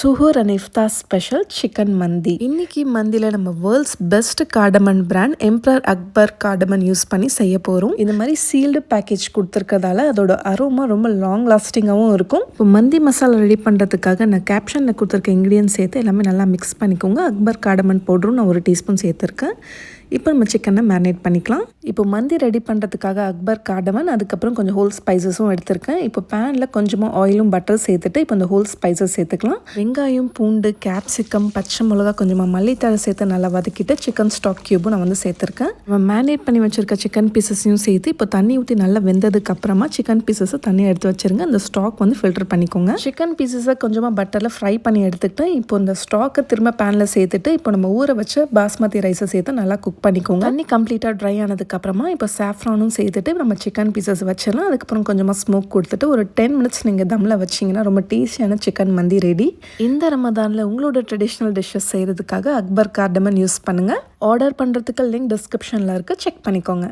சுஹூர் and iftar special chicken மந்தி. இன்னைக்கு மந்தியில் நம்ம world's best cardamom brand emperor Akbar cardamom use பண்ணி செய்ய போகிறோம். இந்த மாதிரி சீல்டு பேக்கேஜ் கொடுத்துருக்கதால அதோட அரோமா ரொம்ப லாங் லாஸ்டிங்காகவும் இருக்கும். இப்போ மந்தி மசாலா ரெடி பண்ணுறதுக்காக நான் கேப்ஷனில் கொடுத்துருக்க இன்க்ரீடியன்ஸ் சேர்த்து எல்லாமே நல்லா மிக்ஸ் பண்ணிக்கோங்க. அக்பர் கார்டமன் பவுடரும் நான் 1 டீஸ்பூன் சேர்த்துருக்கேன். இப்போ நம்ம சிக்கனை மேரினேட் பண்ணிக்கலாம். இப்போ மந்தி ரெடி பண்ணுறதுக்காக அக்பர் கார்டமன், அதுக்கப்புறம் கொஞ்சம் ஹோல் ஸ்பைசஸும் எடுத்திருக்கேன். இப்போ பேனில் கொஞ்சமாக ஆயிலும் பட்டர் சேர்த்துட்டு இப்போ இந்த ஹோல் ஸ்பைசஸ் சேர்த்துக்கலாம். வெங்காயம், பூண்டு, கேப்சிகம், பச்சை மிளகா, கொஞ்சமாக மல்லித்தழை சேர்த்து நல்லா வதக்கிட்டு சிக்கன் ஸ்டாக் கியூபும் நான் சேர்த்துருக்கேன். நம்ம மேரினேட் பண்ணி வச்சுருக்க சிக்கன் பீசஸையும் சேர்த்து இப்போ தண்ணி ஊற்றி நல்லா வெந்ததுக்கு அப்புறமா சிக்கன் பீசஸை தண்ணி எடுத்து வச்சுருங்க. அந்த ஸ்டாக் ஃபில்டர் பண்ணிக்கோங்க. சிக்கன் பீசஸை கொஞ்சமாக பட்டரில் ஃப்ரை பண்ணி எடுத்துக்கிட்டேன். இப்போ இந்த ஸ்டாக்கை திரும்ப பேனில் சேர்த்துட்டு இப்போ நம்ம ஊற வச்ச பாஸ்மதி ரைஸை சேர்த்து நல்லா குக் பண்ணிக்கோங்க. தண்ணி கம்ப்ளீட்டாக ட்ரை ஆனதுக்கு அப்புறமா இப்போ சாஃப்ரானும் சேர்த்துட்டு நம்ம சிக்கன் பீசஸ் வச்சிடலாம். அதுக்கப்புறம் கொஞ்சமாக ஸ்மோக் கொடுத்துட்டு ஒரு 10 மினிட்ஸ் நீங்கள் தம்மில் வச்சிங்கன்னா ரொம்ப டேஸ்டியான சிக்கன் மந்தி ரெடி. இந்த ரமதானில் உங்களோட ட்ரெடிஷ்னல் டிஷ்ஷஸ் செய்கிறதுக்காக அக்பர் கார்டமன் யூஸ் பண்ணுங்கள். ஆர்டர் பண்ணுறதுக்கு லிங்க் டிஸ்கிரிப்ஷனில் இருக்குது, செக் பண்ணிக்கோங்க.